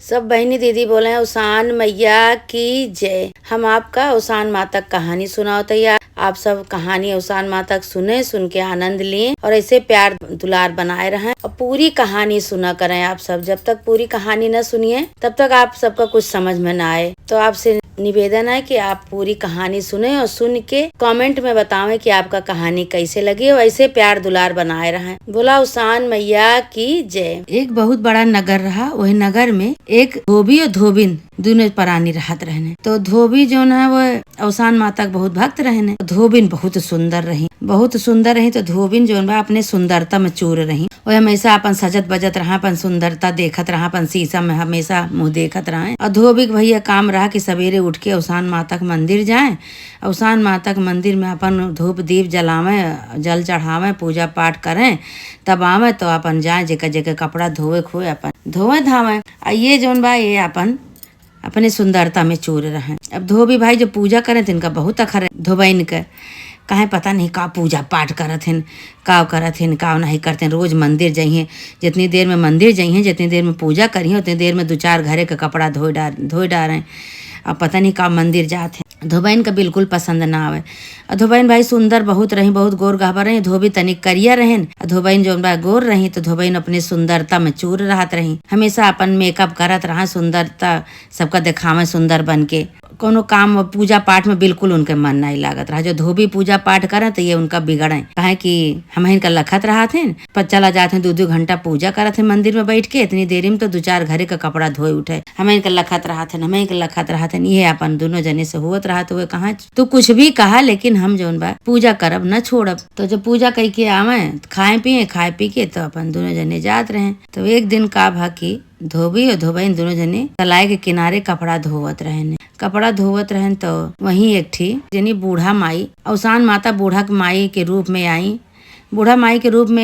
सब बहनी दीदी बोले हैं उसान मैया की जय। हम आपका उसान माता कहानी सुनाओ तैयार। आप सब कहानी उसान माता सुने, सुन के आनंद लें और ऐसे प्यार दुलार बनाए रहें और पूरी कहानी सुना करें। आप सब जब तक पूरी कहानी न सुनिए तब तक आप सबका कुछ समझ में ना आए। तो आपसे निवेदन है कि आप पूरी कहानी सुने और सुन के कमेंट में बतावें कि आपका कहानी कैसे लगी और ऐसे प्यार दुलार बनाए रहें। बोला उसान मैया की जय। एक बहुत बड़ा नगर रहा। वही नगर में एक धोबी और धोबिन दोनों प्राणी रहत रहने। तो धोबी जो है वो उसान माता के बहुत भक्त रहने। धोबिन बहुत सुंदर रही। तो धोबिन जो है अपने सुंदरता में चूर रही। वो हमेशा अपन सजत बजत रहा, अपन सुंदरता देखत रहा, अपन शीशा में हमेशा मुंह देखत रहा। और धोबी के भैया काम रहा कि सवेरे उठ के उसान माता के मंदिर जाए। उसान माता के मंदिर में अपन धूप दीप जलावे, जल चढ़ावे, पूजा पाठ करें, तब आवे तो अपन जाए जेका जेका कपड़ा धोवे खोए अपन धोवे धावे। ये जोन बा ये अपन अपने सुंदरता में चूर रहे। अब धोबी भाई जो पूजा करें इनका बहुत अखर धोबैन के काहे पता नहीं का पूजा पाठ करत हन, का करत हन, का नहीं करते। रोज मंदिर जाइए, जितनी देर में मंदिर जाइए, जितनी देर में पूजा करिए, उतनी देर में 2-4 घरे का कपड़ा धोए डारें। अब पता नहीं का मंदिर जाते हैं। धोबैन का बिल्कुल पसंद ना आवे। धोबैन भाई सुंदर बहुत रही, बहुत गोर गहबर रही। धोबी तनिक करिया रहन, धोबैन जो गोर रही। तो धोबैन अपने सुंदरता में चूर रहत रही। हमेशा अपन मेकअप करत रहा, सुंदरता सबका दिखावे सुंदर बन के। कोनो काम पूजा पाठ में बिल्कुल उनके मन नहीं लागत रहा। जो धोबी पूजा पाठ करे तो ये उनका बिगड़े काहे कि हम इनका लखत रहा थे पर चला जाते 2-2 घंटा पूजा करत थे मंदिर में बैठ के। इतनी देरी में तो 2-4 घरे का कपड़ा धोए उठे। हमें इनका लखत रहा थे। ये अपन दोनों जने से हुत रहा। तो वे कहा तू कुछ भी कहा लेकिन हम जो बा पूजा करब न छोड़ब। तो जब पूजा कई के आवे खाए पी के तो अपन दोनों जने जात रहे। तो एक दिन का भा की धोबी और धोबैन दोनों जने तलाई के किनारे कपड़ा धोवत रहन। तो वहीं एक थी जनी बूढ़ा माई उसान माता बूढ़ा माई के रूप में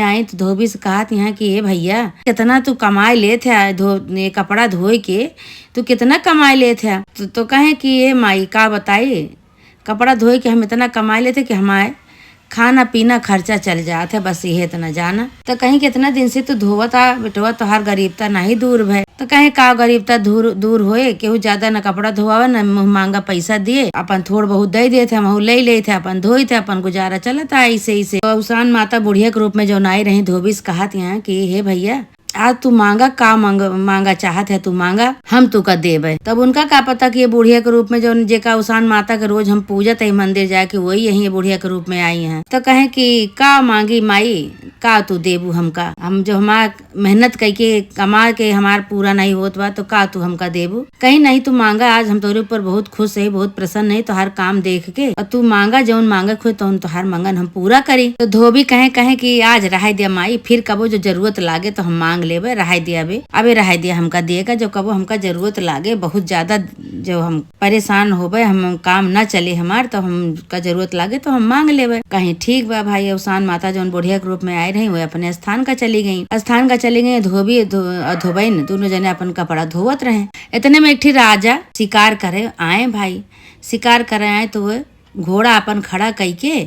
आई। तो धोबी से कहा यहाँ कि ये भैया कितना तू कमाए ले थे कपड़ा धोए के, तू कितना कमाए ले थे। तो कहे कि ये माई का बताई कपड़ा धोए के हम इतना कमाए लेते कि हमारे खाना पीना खर्चा चल जाता है, बस ये इतना जाना। तो कहीं कितना दिन से तू धोवता बेटवा तोहार गरीबता नहीं दूर भय। तो कहीं का गरीबता दूर होए केहू ज्यादा न कपड़ा धोआवे न मुँह मांगा पैसा दिए, अपन थोड़ बहुत दे देते हम ले लेते अपन धोई थे, अपन गुजारा चलता ऐसे। तो उसान माता बुढ़िया के रूप में जो आई रही धोबी से कहा यहाँ कि हे भैया आज तू मांगा का मांगा चाहत है, तू मांगा हम तू का देवे। तब उनका का पता कि ये बुढ़िया के रूप में जो जेका उसान माता के रोज हम पूजत है मंदिर जाके वही यही बुढ़िया के रूप में आई हैं। तो कहे कि का मांगी माई का तू देबू हमका, हम जो हमार मेहनत करके कमा के हमार पूरा नहीं होत बा तो का तू हमका देबू। कहीं नहीं तू मांगा, आज हम तोरे ऊपर बहुत खुश है, बहुत प्रसन्न है तोहार काम देख के। और तू मांगा जौन मांगा खुद तो तोहार मंगन हम पूरा करी। तो धोबी कहे कि आज रहा दिया माई, फिर कबो जो जरूरत लागे तो हम मांग लेबे। रहा दिया अबे रहा दिया हमका देगा। जो कबो हमका जरूरत लागे बहुत ज्यादा जो हम परेशान होबे, हम काम न चले हमार, तो हमका जरूरत लागे तो हम मांग लेबे। कहीं ठीक बा भाई। उसान माता जो बुढ़िया के रूप में आए रही वो अपने स्थान का चली गई। धोबी धोबैन दोनों जने अपन कपड़ा धोवत रहे। इतने में एक ठी राजा शिकार करे आए। तो वो घोड़ा अपन खड़ा करके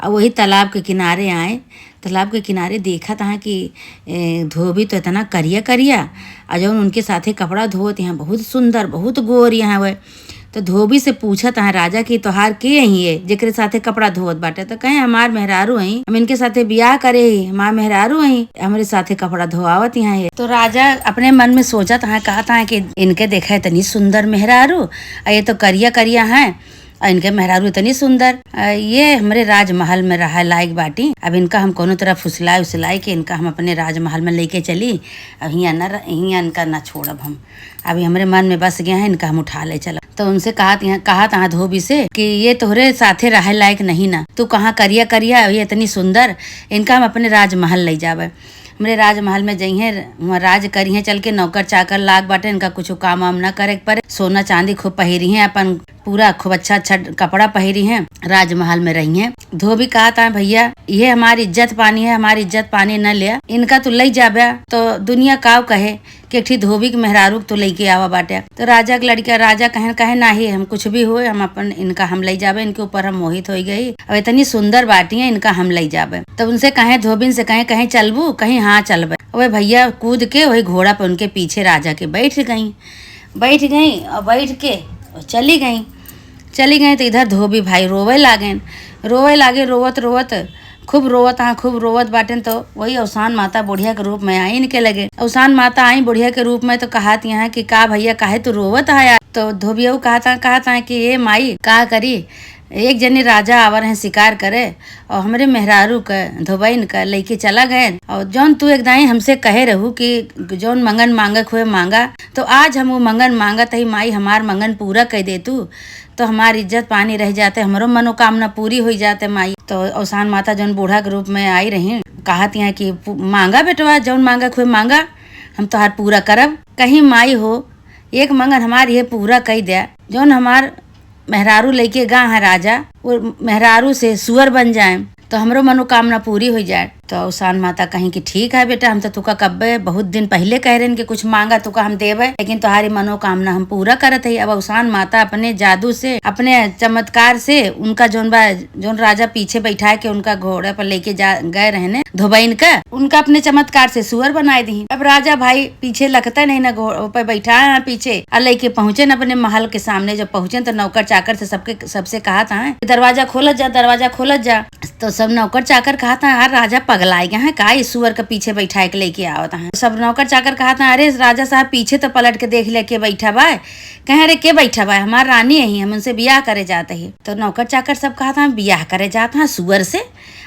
और वही तालाब के किनारे आए। तालाब के किनारे देखा था कि धोबी तो इतना करिया और जो उनके साथे कपड़ा धोत यहाँ बहुत सुंदर बहुत गोर यहाँ हुए। तो धोबी से पूछा था राजा की तोहार के ही है जेकरे साथे कपड़ा धोवत बाटे। तो कहे हमार मेहरारू है, हम इनके साथे बियाह करे ही, हमार मेहरारू है, हमारे साथे कपड़ा धोआवत यहाँ है। तो राजा अपने मन में सोचा था कहा था कि इनके देखा इतनी सुंदर मेहरारू, ये तो करिया है और इनके मेहरारू इतनी सुंदर, ये हमारे राजमहल में रहा लायक बाटी। अब इनका हम कोनो तरह फुसलाई के इनका हम अपने राजमहल में लेके चली। अब हियाँ इनका ना छोड़ब हम, अभी हमारे मन में बस गया है, इनका हम उठा ले चलो। तो उनसे कहा था धोबी से कि ये तोहरे साथे रहे लायक नहीं ना, तू कहाँ करिया ये इतनी सुंदर, इनका हम अपने राजमहल ले जावे। हमरे राजमहल में जइहे वहाँ राज करिए चल के, नौकर चाकर लाग बाटे, इनका कुछ काम वाम न करे पड़े, सोना चांदी खूब पहिरी है, अपन पूरा खूब अच्छा कपड़ा पहिरी है, राजमहल में रही है। धोबी कहा था भैया ये हमारी इज्जत पानी है, हमारी इज्जत पानी न लिया, इनका तू ले जाबे तो दुनिया काव कहे कि एक धोबी के मेहरारू तो लेके आवा बाटे। तो राजा के लड़का राजा कहे नाही हम कुछ भी हुए हम अपन इनका हम ले जाबे, इनके ऊपर हम मोहित हो गई, अब इतनी सुंदर बाटी है इनका हम ले जाबे। तो उनसे कहे धोबिन से कहे चलबू, कहीं हाँ चलबे। वह भैया कूद के वही घोड़ा पर उनके पीछे राजा के बैठ गई और बैठ के चली गई तो इधर धोबी भाई रोवे लागे रोवत खूब रोवत बाटेन। तो वही अवसान माता बुढ़िया के रूप में आई इनके लगे। अवसान माता आई बुढ़िया के रूप में तो कहत यहाँ कि का भैया काहे तू रोवत है यार। तो धोबिया कहता कि ये माई का करी, एक जने राजा आवर हैं शिकार करे और हमरे मेहरारू का धोबैन का लेके चला गए। और जौन तू एक दाई हमसे कहे रहू कि जौन मंगन मांगक हुए मांगा, तो आज हम वो मंगन मांगा तही माई हमार मंगन पूरा कर दे तू, तो हमारी इज्जत पानी रह जाते, हमरो मनोकामना पूरी हो जाते माई। तो अवसान माता जौन बूढ़ा के रूप में आई रही कहत यहाँ कि मांगा बेटवा, जौन मांगक हुए मांगा, हम तोहार पूरा करब। कहीं माई हो एक मंगन हमार ये पूरा कही दे, जौन हमार मेहरारू लेके गा है राजा, वो मेहरारू से सुअर बन जाए तो हमरो मनोकामना पूरी हो जाए। तो अवसान माता कहीं कि ठीक है बेटा, हम तो तुका कब्बे बहुत दिन पहले कह रहे कि कुछ मांगा तुका हम देवे, लेकिन तुम्हारी मनोकामना हम पूरा करत है। अब अवसान माता अपने जादू से, अपने चमत्कार से उनका जोन राजा पीछे बैठा के उनका घोड़े पर लेके जा गए रहने धोबैन का, उनका अपने चमत्कार से सुअर बनाए दी। अब राजा भाई पीछे लगता नहीं ना, घोड़े पर बैठा है पीछे और लेके पहुंचे न अपने महल के सामने। जब पहुंचे तो नौकर चाकर से सबसे कहा था दरवाजा खोलत जा। तो सब नौकर चाकर कहा था यार राजा पगलाई गया है का, इस सुअर के पीछे बैठा के लेके आवता है। सब नौकर चाकर कहा था अरे राजा साहब पीछे तो पलट के देख ले के बैठा बा। कहे अरे के बैठा बा, हमार रानी है, हम उनसे ब्याह करे जाते हैं। तो नौकर चाकर सब कहा था ब्याह करे जाता है सुअर से।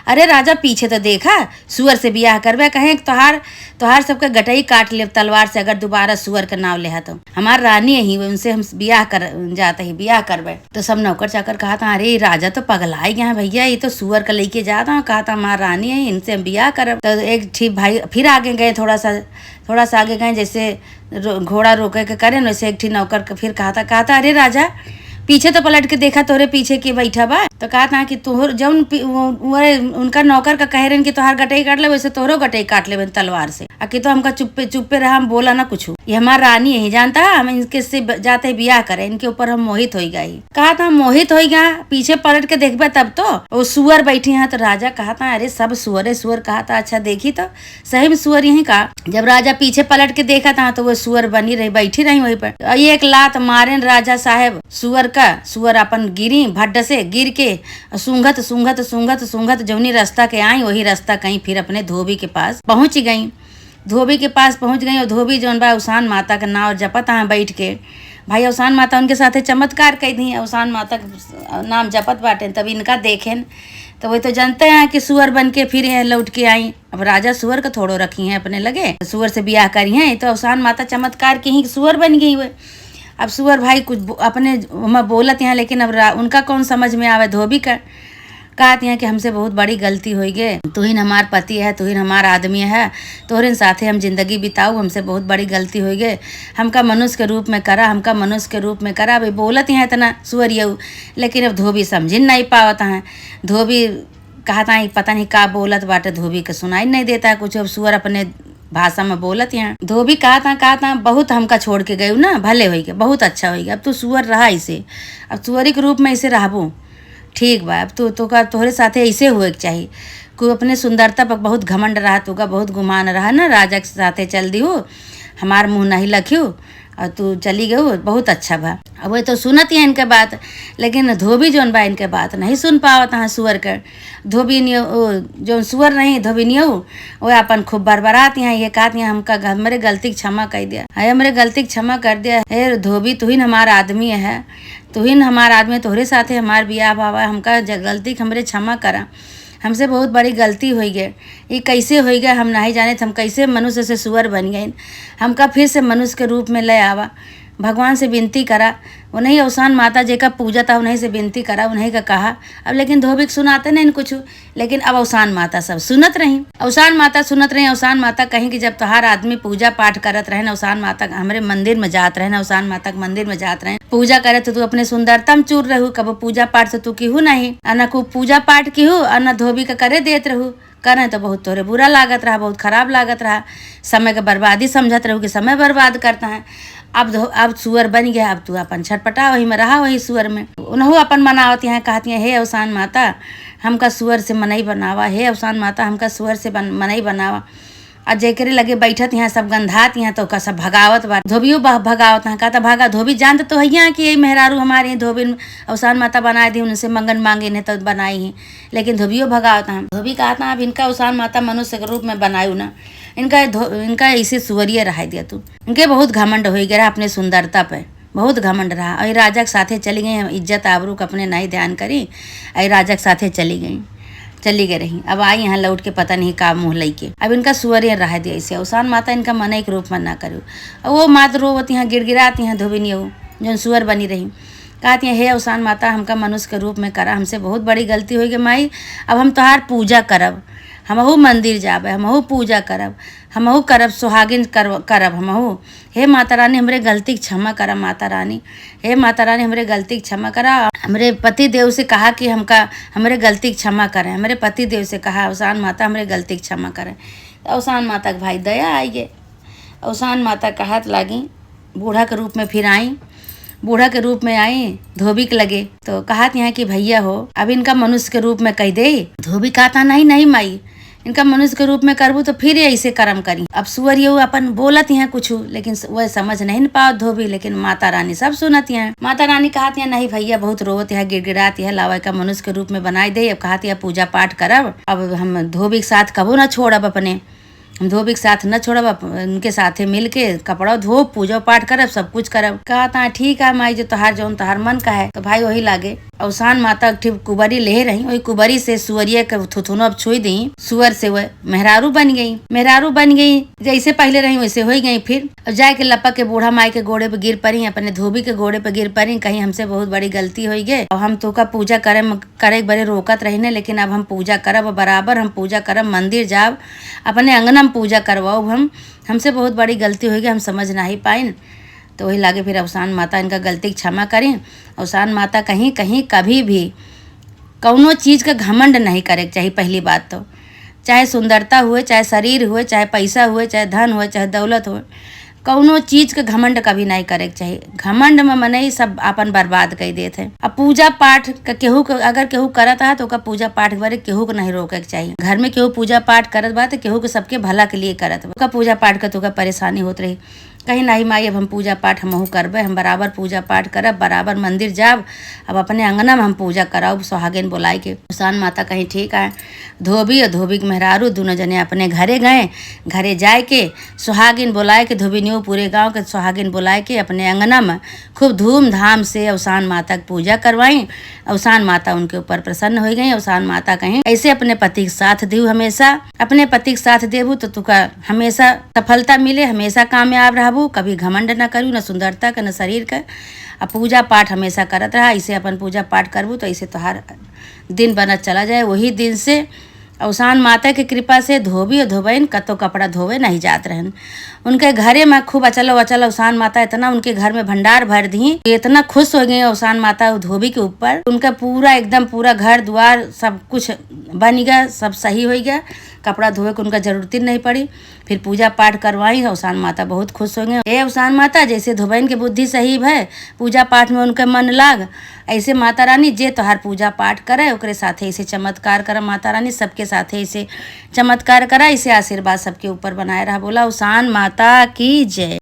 अरे राजा पीछे तो देखा, सुअर से ब्याह करबे, कहे तोहार सबके गटई काट ले तलवार से, अगर दोबारा सुअर का नाम ले तो हमार रानी ही, उनसे हम ब्याह कर जाते ही ब्याह करबे। तो सब नौकर चाकर कहा था अरे राजा तो पगला गया है भैया, ये तो सुअर का लेके जाता, कहा था हमार रानी है, इनसे हम ब्याह करब। तो एक ठीक भाई फिर आगे गए, थोड़ा सा आगे गए, जैसे घोड़ा रोके के करे वैसे एक ठीक नौकर फिर कहा था अरे राजा पीछे तो पलट के देखा तोरे पीछे के बैठा बा। तो कहा था कि तोहर जौन उनका नौकर का कह रहे कि तोहार गटई काट ले, वैसे तोहरो गटई काट ले तलवार से। कि तो हमका चुप्पे रहा, हम बोला ना कुछ। ये हमारा रानी है, जानता है हम इनके से जाते ब्याह करें, इनके ऊपर हम मोहित हो गई। कहा था मोहित हो गया, पीछे पलट के देखबा तब तो वो सुअर बैठी है। तो राजा कहा था अरे सब सुअर। कहा था अच्छा देखी तो सही में सुअर यही का। जब राजा पीछे पलट के देखा था तो वो सुअर बनी रही, बैठी रही वहीं पर। एक लात मारे राजा साहेब सुअर अपन गिरी, भड्ड से गिर के सूंघत जौनी रास्ता के आई वही रास्ता कहीं फिर अपने धोबी के पास पहुंच गई। और धोबी जौन बा अवसान माता का नाम जपत है बैठ के। भाई अवसान माता उनके साथे चमत्कार कई दी, अवसान माता का नाम जपत बाटे। तब इनका देखें तो वही तो जानते हैं कि सुअर बन के फिर यहाँ लौट के आई। अब राजा सुअर का थोड़ो रखी है अपने लगे, सुअर से ब्याह करी है। तो अवसान माता चमत्कार की ही सुअर बन गई हुए। अब सुअर भाई कुछ अपने बोलत हैं, लेकिन अब उनका कौन समझ में आवे। धोबी का कहती हैं कि हमसे बहुत बड़ी गलती हुई गे, तू ही हमार पति है, तू ही हमार आदमी है, तोहरे साथे हम जिंदगी बिताऊ, हमसे बहुत बड़ी गलती हुई गे, हमका मनुष्य के रूप में करा। भाई बोलत हैं इतना सुअर यऊ, लेकिन अब धोबी समझ नहीं पावत हैं। धोबी कहता है पता नहीं का बोलत बाटे, धोबी के सुनाई नहीं देता है कुछ। अब सुअर अपने भाषा में बोलत यहाँ। धोबी कहा था बहुत हमका छोड़ के गयू ना, भले हो गया, बहुत अच्छा हो गया। अब तू सुअर रहा इसे, अब सुअरी के रूप में इसे रहबू, ठीक बा। अब तोहरे साथे ऐसे हुए के चाहिए। कोई अपने सुंदरता पर बहुत घमंड रहा, तुका बहुत गुमान रहा ना, राजा के साथे चल दी हो, हमार मुँह नहीं लखियो और तू चली गई, बहुत अच्छा बा। अब वो तो सुनत है इनके बात, लेकिन धोबी जौन बा इनके बात नहीं सुन पावत है। सुअर के धोबी जो सुअर नहीं धोबी नहीं वो अपन खूब बरबरात हैं। ये कहती हैं हमका हमरे गलती क्षमा कर दिया है, हमरे गलती क्षमा कर दिया है। धोबी तू ही हमारा आदमी है, तू ही हमारा आदमी, तोहरे साथे हमार बियाह भावा, हमका गलती हमरे क्षमा करा, हमसे बहुत बड़ी गलती हो गई। ये कैसे हो गया हम नहीं जाने, हम कैसे मनुष्य से सुअर बन गए, हमका फिर से मनुष्य के रूप में ले आवा। भगवान से विनती करा, उन्हीं अवसान माता जी का पूजा था, उन्हीं से विनती करा, उन्हीं का कहा। अब लेकिन धोबी सुनाते नहीं कुछ, लेकिन अब अवसान माता सब सुनत रही। अवसान माता कहीं कि जब तोहार आदमी पूजा पाठ करत रहे, अवसान माता हमारे मंदिर में जात रहे, अवसान माता के मंदिर में जात रहे पूजा करे, तो तू अपने सुंदरता में चूर रहू। कब पूजा पाठ से तू की नहीं, न को पूजा पाठ की हूँ और न धोबी का करे देत रहू। करें तो बहुत तोरे बुरा लागत रहा, बहुत खराब लागत रहा, समय का बर्बादी समझत रहू कि समय बर्बाद करता है। अब सुअर बन गया, अब तू अपन छटपटा वही में रहा, वही सुअर में उन्हों अपन मनावती हैं। कहती हैं हे अवसान माता हमका सुअर से मनई बनावा, हे अवसान माता हमका सुअर से मनई बनावा। आ जेकरे लगे बैठत यहाँ सब गंधात यहाँ तो का सब भगावत बा, धोबियो भगावत यहाँ का भागा। धोबी जानत तो है कि यही मेहरारू हमारे यहाँ धोबी अवसान माता बनाए दी, उनसे मंगन मांगे ने तो बनाई ही, लेकिन धोबियो भगावत हैं। धोबी कहता अब इनका अवसान माता मनुष्य के रूप में बनायू ना, इनका ऐसे सुवरिया रहा दिया तू। इनके बहुत घमंड हो गया अपने सुंदरता पे, बहुत घमंड रहा। और राजा के साथे चली गई, इज्जत आबरू का अपने नहीं ध्यान करी, और राजा के साथे चली गई रही। अब आई यहाँ लौट के पता नहीं का मुँह लई के, अब इनका सुवरिया रहा दिया ऐसे। अवसान माता इनका मन एक रूप मन ना करू, वो मात रोवत यहाँ गिड़गिड़ात यहाँ धोबिनी हो जो सुअर बनी रही। कहती है हे अवसान माता हमका मनुष्य के रूप में करा, हमसे बहुत बड़ी गलती हो गई माई, अब हम तोहार पूजा करब, हमहू मंदिर जाबे, हमहू पूजा करब, हमहू करब सुहागिन करब हमहू। हे माता रानी हमरे गलती क्षमा करा, माता रानी हे माता रानी हमरे गलती क्षमा करा। हमरे पति देव से कहा कि हमरे गलती क्षमा करें, हमरे पति देव से कहा अवसान माता हमरे गलती क्षमा करें। तो अवसान माता के भाई दया आई गे। अवसान माता कहत लागी बूढ़ा के रूप में फिर आई, बूढ़ा के रूप में आई धोबी के लगे तो कहत यहाँ कि भैया हो अब इनका मनुष्य के रूप में कह दे। धोबी कहता नहीं माई, इनका मनुष्य के रूप में करबू तो फिर ऐसे कर्म करी। अब सुअर ये अपन बोलत यहाँ कुछ, लेकिन वह समझ नहीं पाओ धोबी, लेकिन माता रानी सब सुनत यहाँ। माता रानी कहती है नहीं भैया बहुत रोवत है, गिड़गिड़ात है, लावा का मनुष्य के रूप में बनाई दे। अब कहती है पूजा पाठ करब, अब हम धोबी के साथ कबो न छोड़ब, अपने हम धोबी के साथ न छोड़ब, उनके साथे मिल के कपड़ा धो पूजा पाठ करब, सब कुछ करब। कहता ठीक है माई जो तोहार मन का है। तो भाई वही लागे अवसान माता ठीक कुबरी ले रही, वही कुबरी से सुअरिया के थुथुनो अब छुई दी, सुअर से वह मेहरारू बन गई जैसे पहले रही वैसे हो गई। फिर जाके लपक के बूढ़ा माई के गोड़े पे गिर पड़ी, अपने धोबी के गोड़े पे गिर पड़ी, कहीं हमसे बहुत बड़ी गलती हो गई, अब हम तो का पूजा करे बड़े रोकत रही ने, लेकिन अब हम पूजा करब, बराबर हम पूजा करब, मंदिर जाब, अपने अंगना में पूजा करवाओ। हमसे बहुत बड़ी गलती हो गई, हम समझ नहीं पाइन। तो वही लागे फिर अवसान माता इनका गलती क्षमा करें। अवसान माता कहीं कभी भी कौनो चीज़ का घमंड नहीं करे चाहिए। पहली बात तो चाहे सुंदरता हुए, चाहे शरीर हुए, चाहे पैसा हुए, चाहे धन हुए, चाहे दौलत हुए, कौनो चीज़ का घमंड कभी नहीं करे चाहिए। घमंड में मने ही सब अपन बर्बाद कर देते हैं। अब पूजा पाठ का केहू अगर केहू करत है तो पूजा पाठ बारे केहू को नहीं रोके के चाहिए। घर में केहू पूजा पाठ करत बा तो केहू के सबके भला के लिए करत बा, पूजा पाठ का तो परेशानी होत रही। कहीं नहीं माई अब हम पूजा पाठ हमहू करबे, हम बराबर पूजा पाठ करब, बराबर मंदिर जाब, अब अपने अंगना में हम पूजा कराब सुहागिन बुलाए के। अवसान माता कहीं ठीक है। धोबी और धोबी के मेहरारू दोनों जने अपने घरे गए, घरे जाए के सुहागिन बुलाए के, धोबी न्यू पूरे गांव के सुहागिन बुलाए के अपने अंगना में खूब धूमधाम से अवसान माता की पूजा करवाई। अवसान माता उनके ऊपर प्रसन्न हो गई। अवसान माता कहीं ऐसे अपने पति के साथ दीव, हमेशा अपने पति के साथ देबू तो तुका हमेशा सफलता मिले, हमेशा कामयाब रहबू, कभी घमंड न करू, न सुंदरता का न शरीर का। अब पूजा पाठ हमेशा करत रहा, ऐसे अपन पूजा पाठ करबू तो ऐसे तोहार दिन बनत चला जाए। वही दिन से अवसान माता की कृपा से धोबी और धोबैन कतो कपड़ा धोवे नहीं जात रहन। उनके घरे में खूब अचल अवसान माता इतना उनके घर में भंडार भर दी, इतना खुश हो गई अवसान माता धोबी के ऊपर। उनका पूरा एकदम पूरा घर द्वार सब कुछ बन गया, सब सही हो गया, कपड़ा धोए को उनका जरूरत नहीं पड़ी। फिर पूजा पाठ करवाई, अवसान माता बहुत खुश हो गए। हे अवसान माता जैसे धोबैन की बुद्धि सही है, पूजा पाठ में उनका मन लाग, ऐसे माता रानी जे तोहार पूजा पाठ करे ओकरे साथे ऐसे चमत्कार करा। माता रानी सबके साथे ऐसे चमत्कार करा, ऐसे आशीर्वाद सबके ऊपर बनाए रहा। बोला अवसान माता की जय।